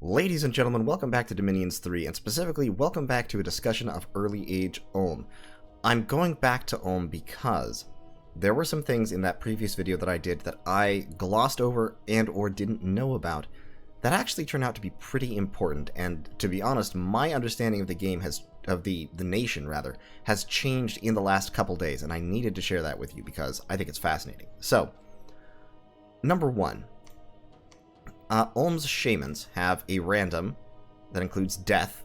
Ladies and gentlemen, welcome back to Dominions 3, and specifically, welcome back to a discussion of Early Age Ulm. I'm going back to Ulm because there were some things in that previous video that I did that I glossed over and or didn't know about that actually turned out to be pretty important, and to be honest, my understanding of the game the nation rather, has changed in the last couple days, and I needed to share that with you because I think it's fascinating. So, number one. Ulm's shamans have a random that includes death,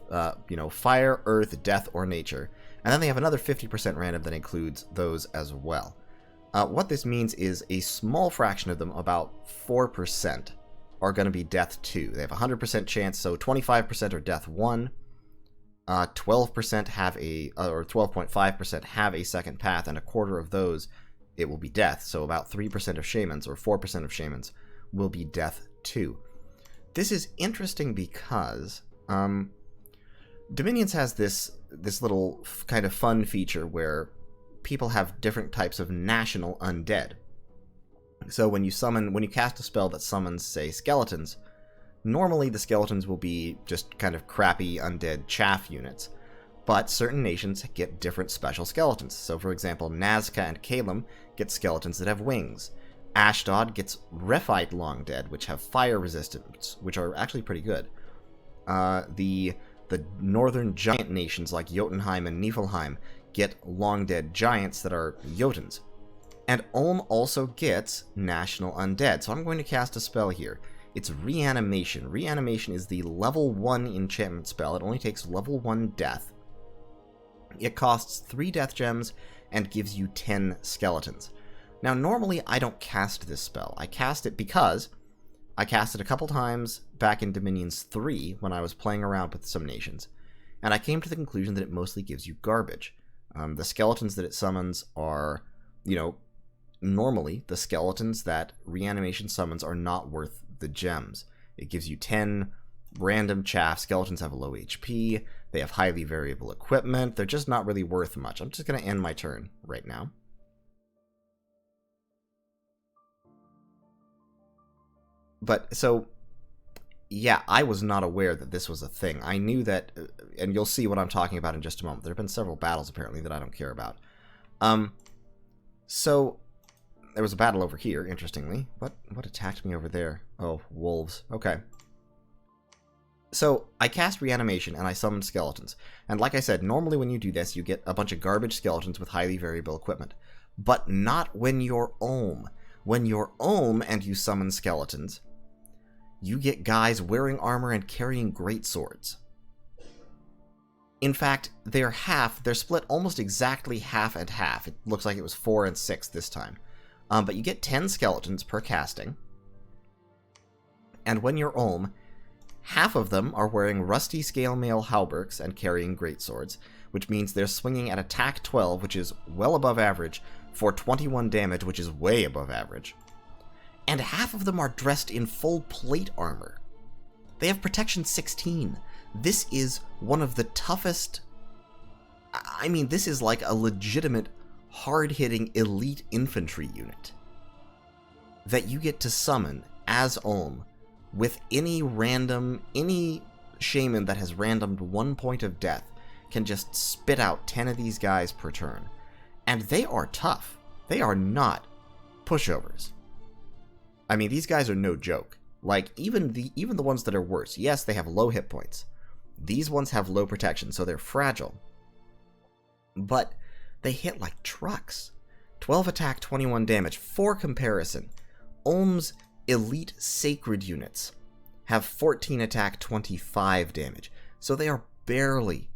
fire, earth, death, or nature. And then they have another 50% random that includes those as well. What this means is a small fraction of them, about 4%, are going to be death 2. They have a 100% chance, so 25% are death 1. 12% have or 12.5% have a second path, and a quarter of those, it will be death. So about 3% of shamans, or 4% of shamans, will be death 2. This is interesting because Dominions has this little kind of fun feature where people have different types of national undead. So when you cast a spell that summons, say, skeletons, normally the skeletons will be just kind of crappy undead chaff units, but certain nations get different special skeletons. So for example, Nazca and Kalem get skeletons that have wings. Ashdod gets Rephite Long Dead, which have fire resistance, which are actually pretty good. The northern giant nations like Jotunheim and Niflheim get Long Dead giants that are Jotuns. And Ulm also gets National Undead, so I'm going to cast a spell here. It's Reanimation. Reanimation is the level 1 enchantment spell. It only takes level 1 death. It costs 3 death gems and gives you 10 skeletons. Now, normally I don't cast this spell. I cast it because I cast it a couple times back in Dominions 3 when I was playing around with some nations, and I came to the conclusion that it mostly gives you garbage. The skeletons that it summons are, normally the skeletons that Reanimation summons are not worth the gems. It gives you 10 random chaff. Skeletons have low HP. They have highly variable equipment. They're just not really worth much. I'm just going to end my turn right now. But, so, yeah, I was not aware that this was a thing. I knew that, and you'll see what I'm talking about in just a moment. There have been several battles, apparently, that I don't care about. So, there was a battle over here, interestingly. What attacked me over there? Oh, wolves. Okay. So, I cast Reanimation, and I summoned skeletons. And like I said, normally when you do this, you get a bunch of garbage skeletons with highly variable equipment. But not when you're Ulm. When you're Ulm and you summon skeletons, you get guys wearing armor and carrying great swords. In fact, they're split almost exactly half and half. It looks like it was 4 and 6 this time. But you get 10 skeletons per casting. And when you're Ulm, half of them are wearing rusty scale mail hauberks and carrying great swords, which means they're swinging at attack 12, which is well above average, for 21 damage, which is way above average. And half of them are dressed in full plate armor. They have protection 16. This is one of the toughest... I mean, this is like a legitimate, hard-hitting elite infantry unit that you get to summon as Ulm with any shaman that has randomed 1 point of death can just spit out 10 of these guys per turn. And they are tough. They are not pushovers. I mean, these guys are no joke. Like, even the ones that are worse, yes, they have low hit points. These ones have low protection, so they're fragile. But they hit like trucks. 12 attack, 21 damage. For comparison, Ulm's elite sacred units have 14 attack, 25 damage. So they are barely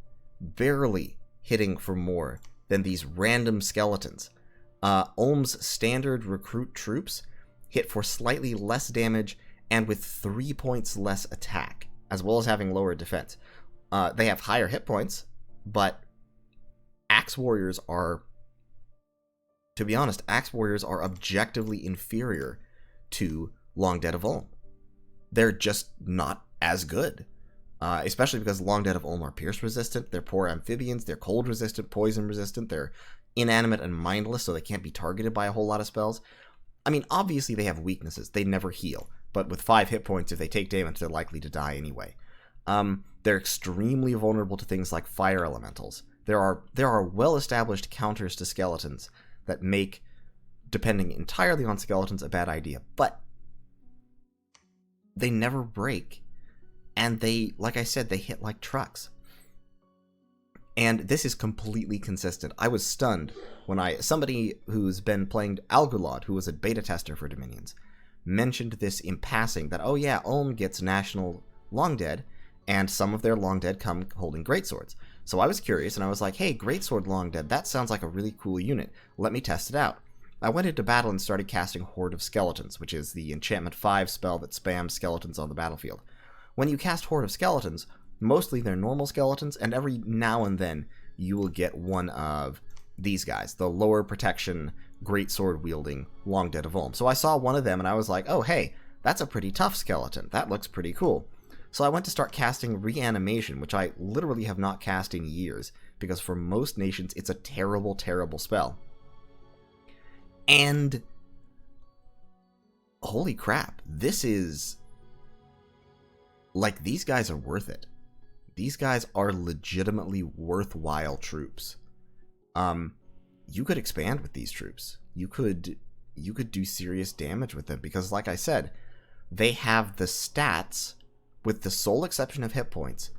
hitting for more than these random skeletons. Ulm's standard recruit troops hit for slightly less damage and with 3 points less attack, as well as having lower defense. They have higher hit points, but Axe Warriors are, to be honest, Axe Warriors are objectively inferior to Long Dead of Ulm. They're just not as good. Especially because Long Dead of Ulm are pierce resistant, they're poor amphibians, they're cold resistant, poison resistant, they're inanimate and mindless, so they can't be targeted by a whole lot of spells. I mean, obviously they have weaknesses. They never heal. but with 5 hit points, if they take damage, they're likely to die anyway. They're extremely vulnerable to things like fire elementals. There are well-established counters to skeletons that make depending entirely on skeletons a bad idea, but they never break, and they, like I said, they hit like trucks. And this is completely consistent. I was stunned when somebody who's been playing Algulod, who was a beta tester for Dominions, mentioned this in passing, that, oh yeah, Ulm gets National Long Dead, and some of their Long Dead come holding greatswords. So I was curious, and I was like, hey, Greatsword Long Dead, that sounds like a really cool unit. Let me test it out. I went into battle and started casting Horde of Skeletons, which is the Enchantment 5 spell that spams skeletons on the battlefield. When you cast Horde of Skeletons, mostly they're normal skeletons, and every now and then you will get one of these guys, the lower protection, greatsword-wielding Long Dead of Ulm. So I saw one of them, and I was like, oh, hey, that's a pretty tough skeleton. That looks pretty cool. So I went to start casting Reanimation, which I literally have not cast in years, because for most nations, it's a terrible, terrible spell. And holy crap, this is... like, these guys are worth it. These guys are legitimately worthwhile troops. You could expand with these troops. You could do serious damage with them, because like I said, they have the stats, with the sole exception of hit points,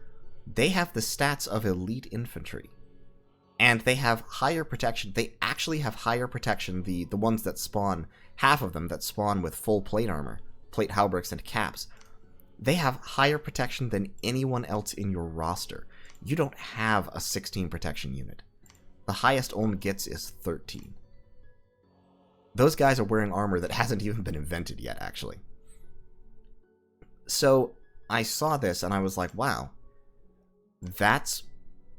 they have the stats of elite infantry. And they have higher protection. They actually have higher protection, the ones that spawn, half of them that spawn with full plate armor, plate hauberks and caps. They have higher protection than anyone else in your roster. You don't have a 16 protection unit. The highest Ulm gets is 13. Those guys are wearing armor that hasn't even been invented yet, actually. So I saw this and I was like, wow, that's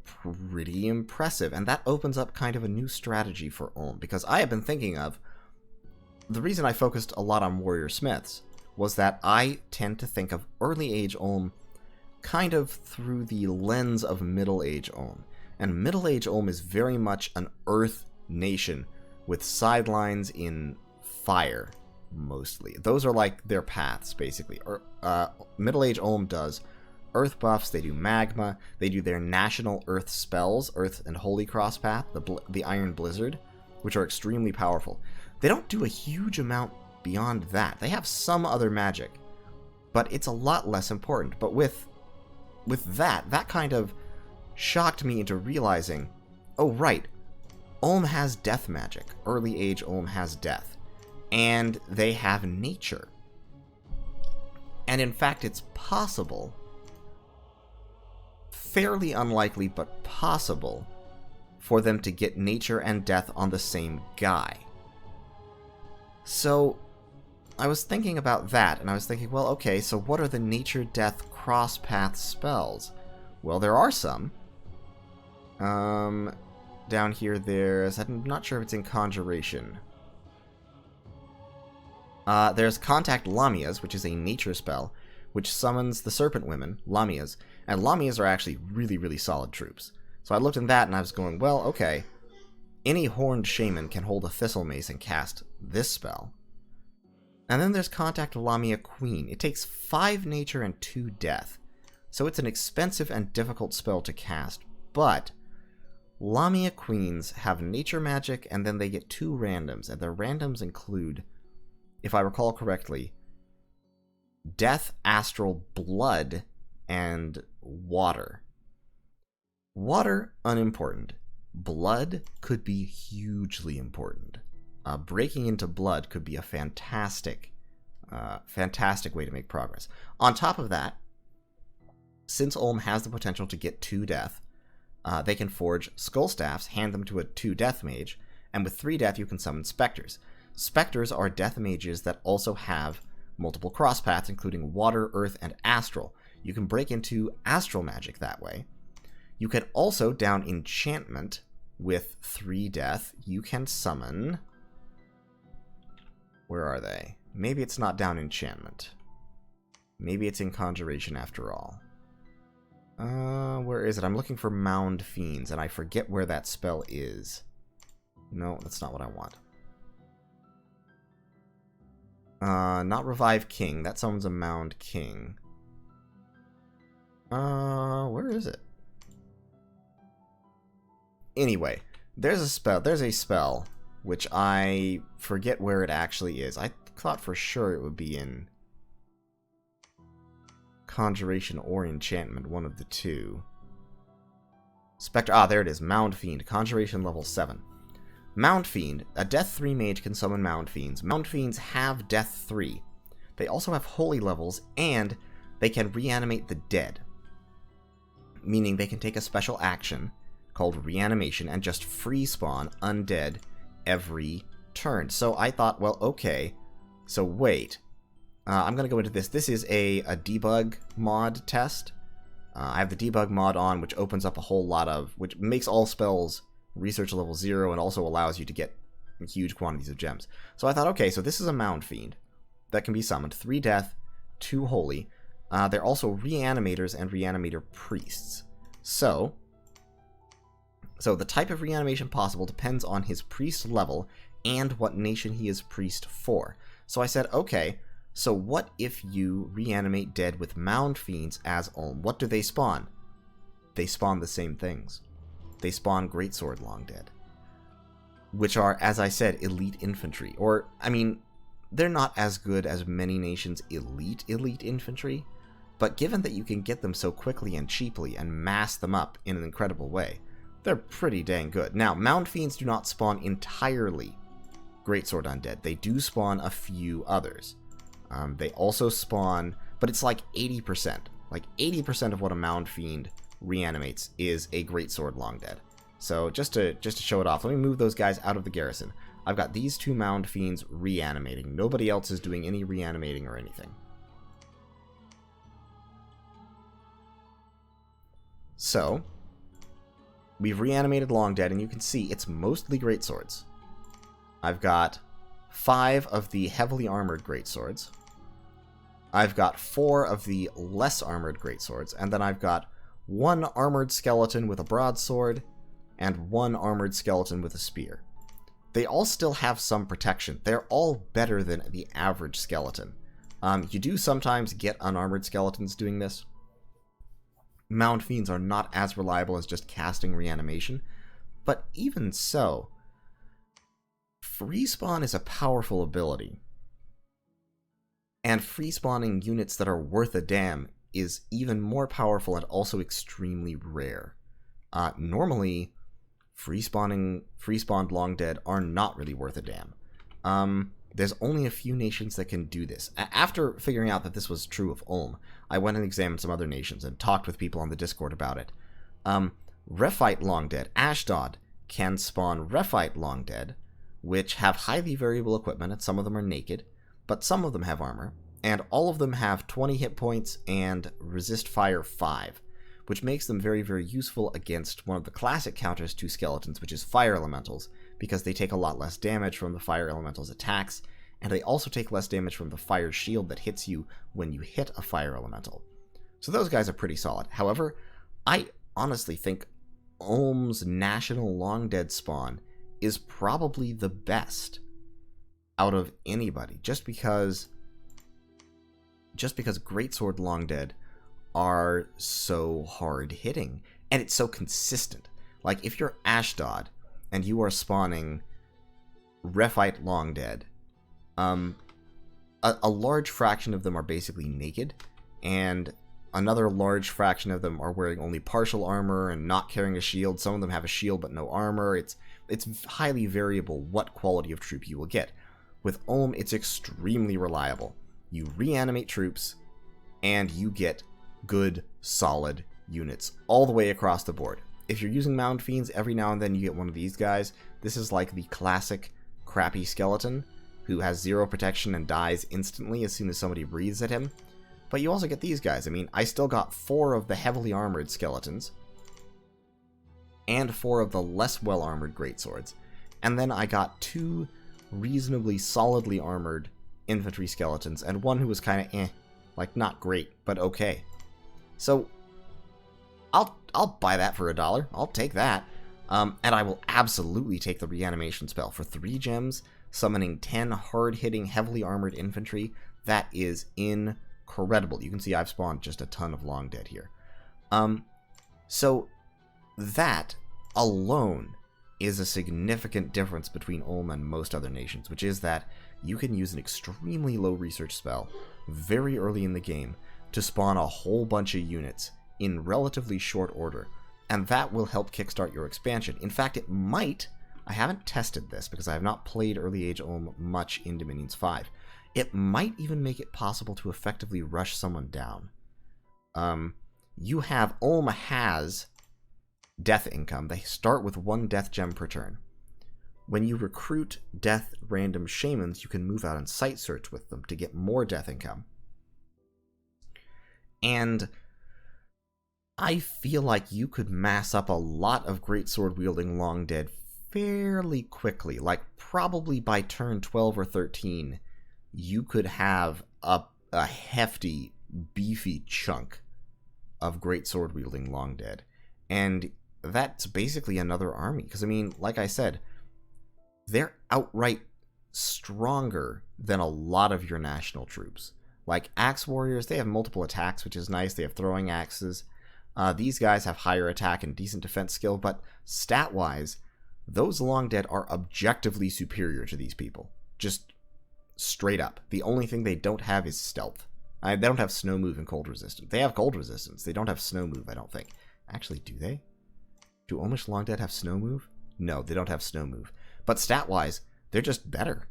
pretty impressive. And that opens up kind of a new strategy for Ulm, because I have been thinking of, the reason I focused a lot on Warrior Smiths was that I tend to think of early age Ulm kind of through the lens of middle age Ulm. And middle age Ulm is very much an earth nation with sidelines in fire, mostly. Those are like their paths, basically. Middle age Ulm does earth buffs, they do magma, they do their national earth spells, Earth and Holy Cross Path, the Iron Blizzard, which are extremely powerful. They don't do a huge amount beyond that. They have some other magic, but it's a lot less important. But with that kind of shocked me into realizing, oh right, Ulm has death magic. Early age Ulm has death. And they have nature. And in fact, it's possible, fairly unlikely, but possible, for them to get nature and death on the same guy. So I was thinking about that, and I was thinking, well, okay, so what are the nature-death cross-path spells? Well, there are some. Down here there's... I'm not sure if it's in Conjuration. There's Contact Lamias, which is a nature spell, which summons the Serpent Women, Lamias, and Lamias are actually really, really solid troops. So I looked at that and I was going, well, okay, any horned shaman can hold a Thistle Mace and cast this spell. And then there's Contact Lamia Queen. It takes 5 nature and 2 death, so it's an expensive and difficult spell to cast, but Lamia Queens have nature magic, and then they get 2 randoms, and their randoms include, if I recall correctly, Death, Astral, Blood, and Water. Water, unimportant. Blood could be hugely important. Breaking into Blood could be a fantastic way to make progress. On top of that, since Ulm has the potential to get 2 death, they can forge Skull Staffs, hand them to a 2 death mage, and with 3 death you can summon Spectres. Spectres are death mages that also have multiple cross paths, including Water, Earth, and Astral. You can break into Astral magic that way. You can also, down Enchantment, with 3 death, you can summon... Where are they? Maybe it's not down Enchantment. Maybe it's in Conjuration after all. Where is it? I'm looking for Mound Fiends, and I forget where that spell is. No, that's not what I want. Not Revive King. That summons a Mound King. Where is it? Anyway, there's a spell, which I forget where it actually is. I thought for sure it would be in Conjuration or Enchantment, one of the two. Spectre, there it is, Mound Fiend, Conjuration level 7. Mound Fiend, a Death 3 mage can summon Mound Fiends. Mound Fiends have Death 3. They also have Holy levels, and they can reanimate the dead. Meaning they can take a special action called Reanimation and just free spawn undead every turn. So I thought, well, okay, so wait. I'm going to go into this. This is a debug mod test. I have the debug mod on, which opens up a whole lot of, which makes all spells research level 0 and also allows you to get huge quantities of gems. So I thought, okay, so this is a Mound Fiend that can be summoned. 3 death, 2 holy. They're also reanimators and reanimator priests. So the type of reanimation possible depends on his priest level and what nation he is priest for. So I said, okay, so what if you reanimate dead with Mound Fiends as Ulm? What do they spawn? They spawn the same things. They spawn Greatsword Longdead, which are, as I said, elite infantry. Or, I mean, they're not as good as many nations' elite infantry, but given that you can get them so quickly and cheaply and mass them up in an incredible way, they're pretty dang good. Now, Mound Fiends do not spawn entirely Greatsword Undead. They do spawn a few others. They also spawn, but it's like 80%. Like 80% of what a Mound Fiend reanimates is a Greatsword Longdead. So just to show it off, let me move those guys out of the garrison. I've got these 2 Mound Fiends reanimating. Nobody else is doing any reanimating or anything. So we've reanimated Longdead, and you can see it's mostly Greatswords. I've got 5 of the heavily armored Greatswords. I've got 4 of the less armored Greatswords, and then I've got 1 armored skeleton with a broadsword, and 1 armored skeleton with a spear. They all still have some protection. They're all better than the average skeleton. You do sometimes get unarmored skeletons doing this. Mound Fiends are not as reliable as just casting reanimation, but even so, free spawn is a powerful ability. And free spawning units that are worth a damn is even more powerful and also extremely rare. Normally, free spawned Longdead are not really worth a damn. There's only a few nations that can do this. After figuring out that this was true of Ulm, I went and examined some other nations and talked with people on the Discord about it. Rephite Longdead, Ashdod, can spawn Rephite Longdead, which have highly variable equipment, and some of them are naked, but some of them have armor, and all of them have 20 hit points and resist fire 5, which makes them very, very useful against one of the classic counters to skeletons, which is fire elementals, because they take a lot less damage from the fire elementals' attacks, and they also take less damage from the fire shield that hits you when you hit a fire elemental. So those guys are pretty solid. However, I honestly think Ulm's national Longdead spawn is probably the best out of anybody, just because Greatsword Longdead are so hard hitting, and it's so consistent. Like, if you're Ashdod and you are spawning Rephite Longdead, a large fraction of them are basically naked, and another large fraction of them are wearing only partial armor and not carrying a shield. Some of them have a shield but no armor. It's highly variable what quality of troop you will get. With Ulm, it's extremely reliable. You reanimate troops, and you get good, solid units all the way across the board. If you're using Mound Fiends, every now and then you get one of these guys. This is like the classic crappy skeleton who has 0 protection and dies instantly as soon as somebody breathes at him. But you also get these guys. I mean, I still got 4 of the heavily armored skeletons, and 4 of the less well-armored greatswords. And then I got 2 reasonably solidly armored infantry skeletons, and 1 who was kind of like not great, but okay. So I'll buy that for $1. I'll take that. And I will absolutely take the reanimation spell. For 3 gems, summoning 10 hard-hitting, heavily armored infantry. That is incredible. You can see I've spawned just a ton of Long Dead here. So that alone is a significant difference between Ulm and most other nations, which is that you can use an extremely low research spell very early in the game to spawn a whole bunch of units in relatively short order, and that will help kickstart your expansion. In fact, it might, I haven't tested this because I have not played Early Age Ulm much in Dominions 5, it might even make it possible to effectively rush someone down. Ulm has death income. They start with 1 death gem per turn. When you recruit death random shamans, you can move out and site search with them to get more death income. And I feel like you could mass up a lot of greatsword wielding Long Dead fairly quickly. Like probably by turn 12 or 13, you could have a hefty, beefy chunk of greatsword wielding Long Dead. And that's basically another army. Because, I mean, like I said, they're outright stronger than a lot of your national troops. Like Axe Warriors, they have multiple attacks, which is nice. They have throwing axes. These guys have higher attack and decent defense skill, but stat-wise, those Long Dead are objectively superior to these people. Just straight up. The only thing they don't have is stealth. They don't have snow move and cold resistance. They have cold resistance. They don't have snow move, I don't think. Actually, do they? Do Ulmish Long Dead have snow move? No, they don't have snow move. But stat-wise, they're just better.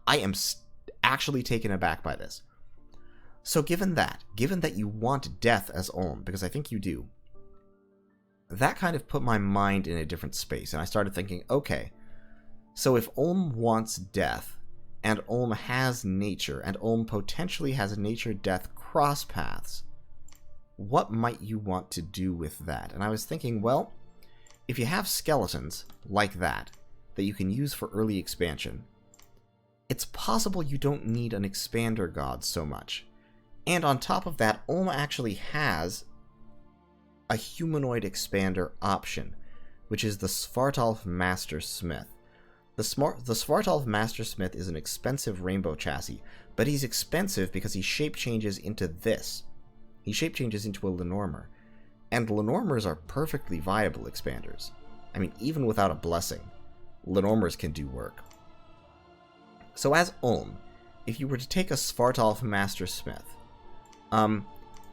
I am actually taken aback by this. So given that you want death as Ulm, because I think you do, that kind of put my mind in a different space, and I started thinking, okay, so if Ulm wants death, and Ulm has nature, and Ulm potentially has nature-death cross paths, what might you want to do with that? And I was thinking, well, if you have skeletons like that you can use for early expansion, it's possible you don't need an expander god so much. And on top of that, Ulm actually has a humanoid expander option, which is the Svartalf Master Smith. The Svartalf Master Smith is an expensive rainbow chassis, but he's expensive because he shape changes into this. He shape changes into a Lenormor. And Lenormors are perfectly viable expanders. I mean, even without a blessing, Lenormors can do work. So as Ulm, if you were to take a Svartalf Master Smith,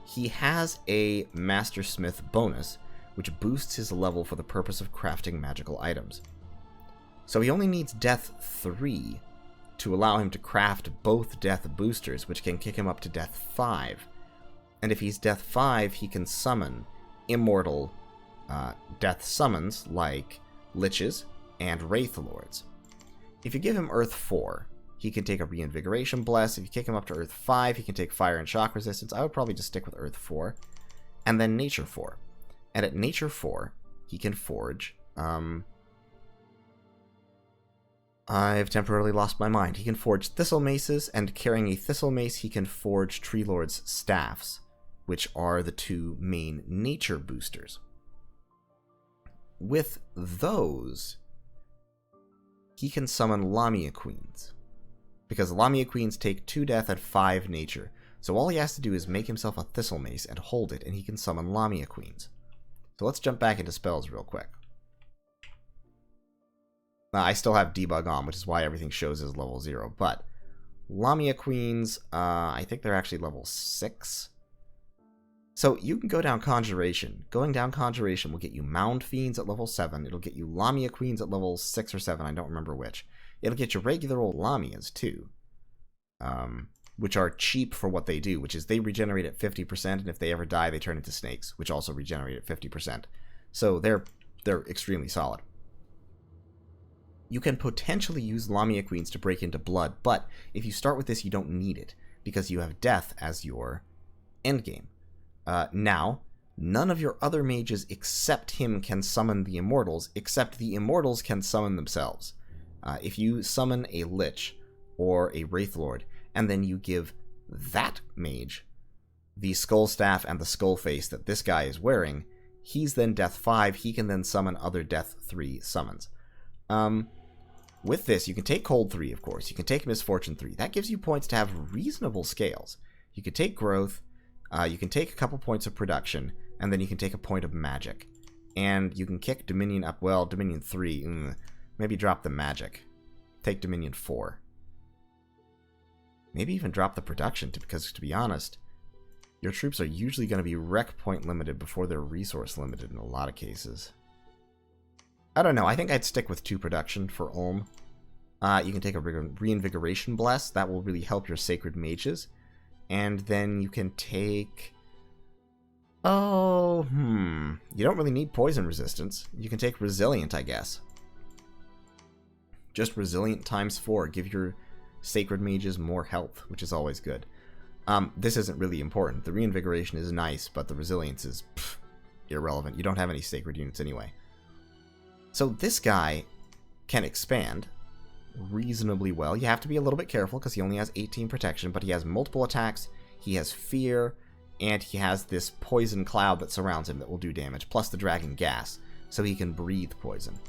he has a Master Smith bonus, which boosts his level for the purpose of crafting magical items. So he only needs Death 3 to allow him to craft both Death boosters, which can kick him up to Death 5. And if he's Death 5, he can summon immortal Death summons like Liches and Wraith Lords. If you give him Earth 4, he can take a Reinvigoration Bless. If you kick him up to Earth 5, he can take Fire and Shock Resistance. I would probably just stick with Earth 4. And then Nature 4. And at Nature 4, he can forge... I've temporarily lost my mind. He can forge Thistle Maces, and carrying a Thistle Mace, he can forge Tree Lord's Staffs, which are the 2 main nature boosters. With those, he can summon Lamia Queens, because Lamia Queens take 2 death at 5 nature, so all he has to do is make himself a Thistle Mace and hold it, and he can summon Lamia Queens. So let's jump back into spells real quick. I still have debug on, which is why everything shows as level 0, but Lamia Queens, I think they're actually level 6. So you can go down Conjuration. Going down Conjuration will get you Mound Fiends at level 7. It'll get you Lamia Queens at level 6 or 7. I don't remember which. It'll get you regular old Lamias, too. Which are cheap for what they do, which is they regenerate at 50%, and if they ever die, they turn into snakes, which also regenerate at 50%. So they're extremely solid. You can potentially use Lamia Queens to break into blood, but if you start with this, you don't need it, because you have Death as your endgame. Now, none of your other mages except him can summon the Immortals, except the Immortals can summon themselves. If you summon a Lich or a Wraithlord, and then you give that mage the Skull Staff and the Skull Face that this guy is wearing, he's then Death 5, he can then summon other Death 3 summons. With this, you can take Cold 3, of course. You can take Misfortune 3. That gives you points to have reasonable scales. You can take Growth, you can take a couple points of Production, and then you can take a point of Magic. And you can kick Dominion up. Well, Dominion 3, maybe drop the Magic. Take Dominion 4. Maybe even drop the Production, because to be honest, your troops are usually going to be rec point limited before they're resource limited in a lot of cases. I don't know. I think I'd stick with 2 Production for Ulm. You can take a Reinvigoration Bless. That will really help your Sacred Mages. And then you can take... You don't really need Poison Resistance. You can take Resilient, I guess. Just Resilient times 4. Give your Sacred Mages more health, which is always good. This isn't really important. The Reinvigoration is nice, but the Resilience is irrelevant. You don't have any Sacred units anyway. So this guy can expand reasonably well. You have to be a little bit careful because he only has 18 protection, but he has multiple attacks, he has fear, and he has this poison cloud that surrounds him that will do damage, plus the dragon gas, so he can breathe poison.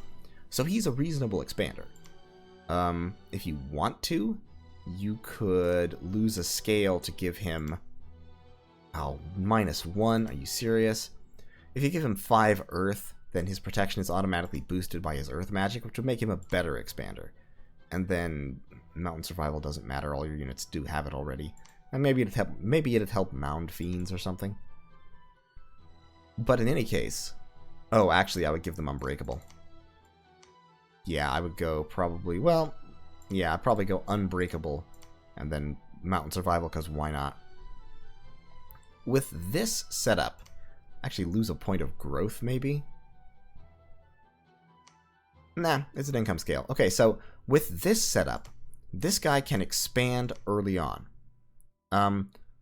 So he's a reasonable expander. If you want to, you could lose a scale to give him... -1. Are you serious? If you give him 5 Earth, then his protection is automatically boosted by his Earth magic, which would make him a better expander. And then Mountain Survival doesn't matter, all your units do have it already. And maybe it'd help Mound Fiends or something. But in any case... Oh, actually, I would give them Unbreakable. Yeah, I would go probably... Well, yeah, I'd probably go Unbreakable and then Mountain Survival, because why not? With this setup, actually lose a point of growth, maybe? Nah, it's an income scale. Okay, so with this setup, this guy can expand early on.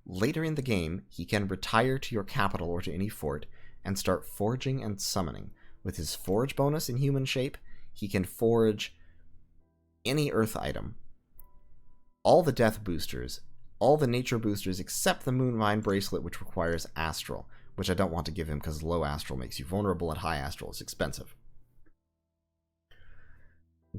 Later in the game, he can retire to your capital or to any fort and start foraging and summoning. With his forage bonus in human shape, he can forage any earth item, all the death boosters, all the nature boosters except the Moonvine Bracelet, which requires astral, which I don't want to give him because low astral makes you vulnerable and high astral is expensive.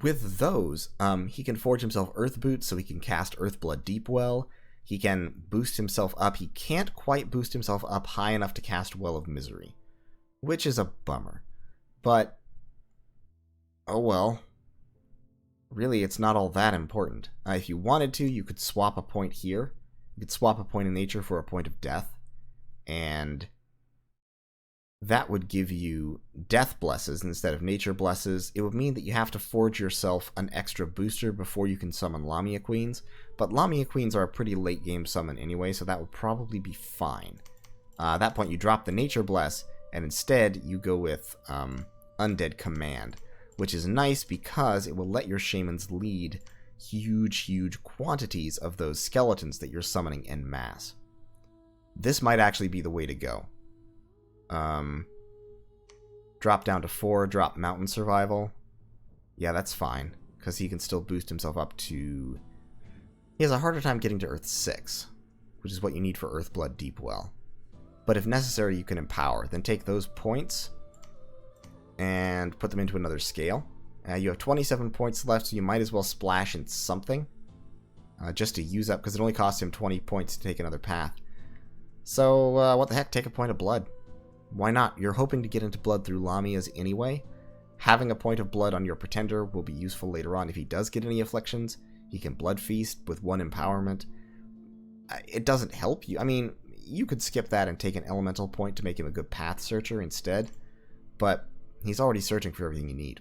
With those, he can forge himself Earth Boots so he can cast Earthblood Deepwell. He can boost himself up. He can't quite boost himself up high enough to cast Well of Misery, which is a bummer. But, oh well. Really, it's not all that important. If you wanted to, you could swap a point here. You could swap a point in nature for a point of death. And that would give you death blesses instead of nature blesses. It would mean that you have to forge yourself an extra booster before you can summon Lamia Queens. But Lamia Queens are a pretty late game summon anyway, so that would probably be fine. At that point, you drop the nature bless, and instead you go with Undead Command, which is nice because it will let your shamans lead huge quantities of those skeletons that you're summoning en masse. This might actually be the way to go. Drop down to 4, drop Mountain Survival. Yeah, that's fine, because he can still boost himself up to... He has a harder time getting to Earth 6, which is what you need for Earthblood Deepwell. But if necessary, you can empower. Then take those points and put them into another scale. You have 27 points left, so you might as well splash in something. Just to use up, because it only costs him 20 points to take another path. So, what the heck, take a point of blood. Why not? You're hoping to get into blood through Lamias anyway. Having a point of blood on your pretender will be useful later on. If he does get any afflictions, he can blood feast with 1 empowerment. It doesn't help you. I mean, you could skip that and take an elemental point to make him a good path searcher instead. But he's already searching for everything you need.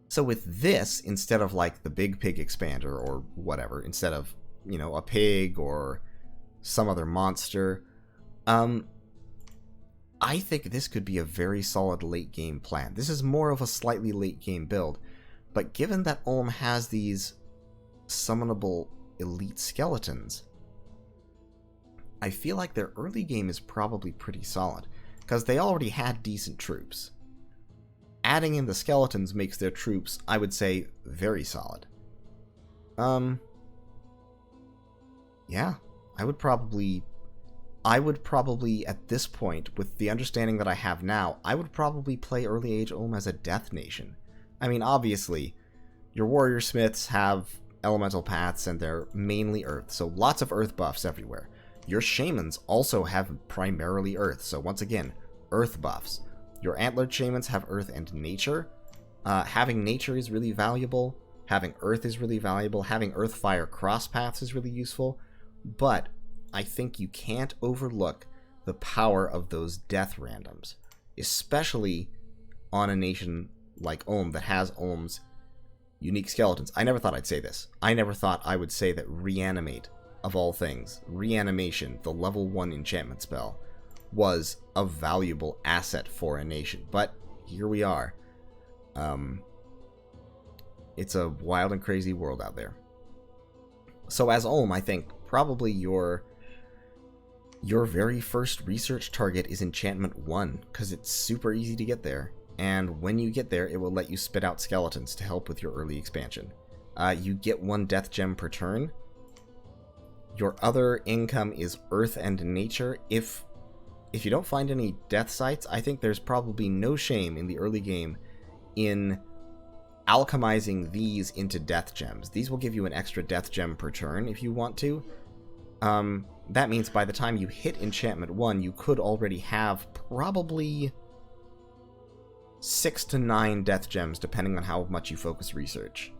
So with this, instead of like the Big Pig Expander or whatever, instead of, you know, a pig or some other monster, I think this could be a very solid late game plan. This is more of a slightly late game build, but given that Ulm has these summonable elite skeletons, I feel like their early game is probably pretty solid, because they already had decent troops. Adding in the skeletons makes their troops, I would say, very solid. Yeah, I would probably, at this point, with the understanding that I have now, I would probably play Early Age Ulm as a Death Nation, I mean, obviously, your warrior smiths have elemental paths and they're mainly earth, so lots of earth buffs everywhere. Your shamans also have primarily earth, so once again, earth buffs. Your antlered shamans have earth and nature. Having nature is really valuable. Having earth is really valuable. Having earth fire cross paths is really useful. But I think you can't overlook the power of those death randoms, especially on a nation like Ulm that has Ulm's unique skeletons. I never thought I'd say this. I never thought I would say that Reanimate, of all things, Reanimation, the level 1 enchantment spell, was a valuable asset for a nation. But here we are. It's a wild and crazy world out there. So as Ulm, I think probably your very first research target is Enchantment 1, because it's super easy to get there. And when you get there, it will let you spit out skeletons to help with your early expansion. You get 1 death gem per turn. Your other income is earth and nature. If you don't find any death sites, I think there's probably no shame in the early game in alchemizing these into death gems. These will give you an extra death gem per turn if you want to. That means by the time you hit Enchantment 1, you could already have probably 6 to 9 death gems, depending on how much you focus research.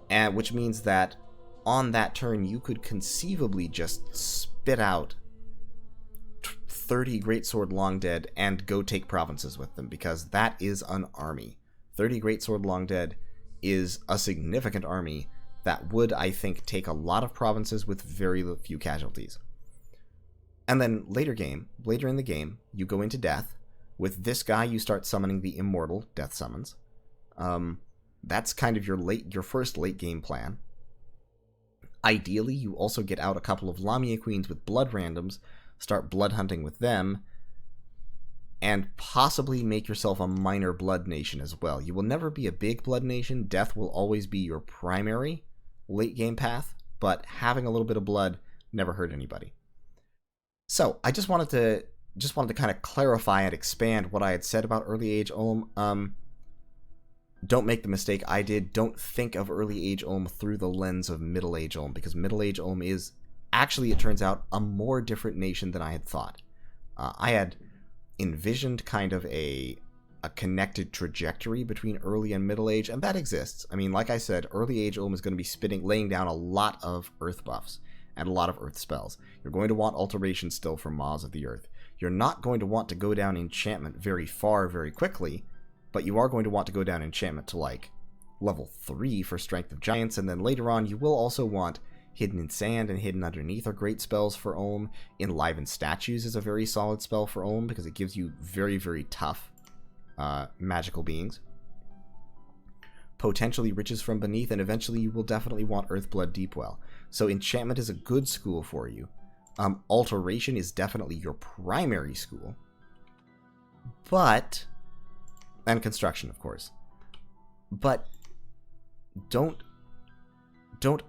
And which means that on that turn, you could conceivably just spit out 30 Greatsword Longdead and go take provinces with them, because that is an army. 30 Greatsword Longdead is a significant army that would, I think, take a lot of provinces with very few casualties. And then later in the game, you go into death. With this guy, you start summoning the immortal death summons. That's kind of your first late game plan. Ideally, you also get out a couple of Lamia Queens with blood randoms, start blood hunting with them, and possibly make yourself a minor blood nation as well. You will never be a big blood nation. Death will always be your primary late game path, but having a little bit of blood never hurt anybody. So I just wanted to kind of clarify and expand what I had said about early age Ulm. Don't make the mistake I did. Don't think of early age Ulm through the lens of middle age Ulm, because middle age Ulm is actually, it turns out, a more different nation than I had thought. I had envisioned kind of a connected trajectory between early and middle age, and that exists. I mean, like I said, early age Ulm is going to be laying down a lot of earth buffs and a lot of earth spells. You're going to want alteration still from Maws of the Earth. You're not going to want to go down enchantment very far very quickly, but you are going to want to go down enchantment to like level 3 for Strength of Giants, and then later on you will also want Hidden in Sand and Hidden Underneath are great spells for Ulm. Enlivened Statues is a very solid spell for Ulm because it gives you very, very tough magical beings. Potentially Riches from Beneath, and eventually you will definitely want Earthblood Deepwell. So enchantment is a good school for you. Alteration is definitely your primary school. But, and construction, of course. But don't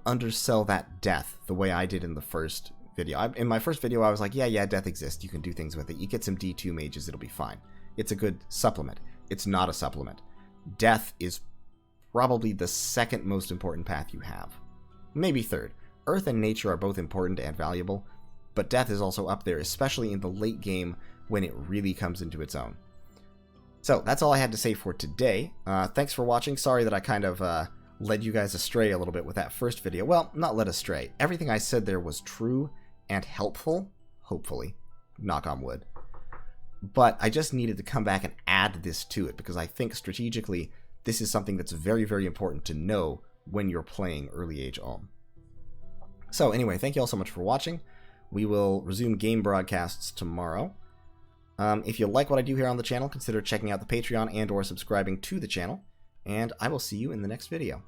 undersell that death the way I did in the first video. In my first video, I was like, yeah, death exists. You can do things with it. You get some D2 mages, it'll be fine. It's a good supplement. It's not a supplement. Death is probably the second most important path you have. Maybe third. Earth and nature are both important and valuable, but death is also up there, especially in the late game when it really comes into its own. So that's all I had to say for today. Thanks for watching. Sorry that I kind of led you guys astray a little bit with that first video. Well, not led astray. Everything I said there was true and helpful, hopefully. Knock on wood. But I just needed to come back and add this to it because I think strategically this is something that's very, very important to know when you're playing early age Ulm. So anyway, thank you all so much for watching. We will resume game broadcasts tomorrow. If you like what I do here on the channel, consider checking out the Patreon and or subscribing to the channel. And I will see you in the next video.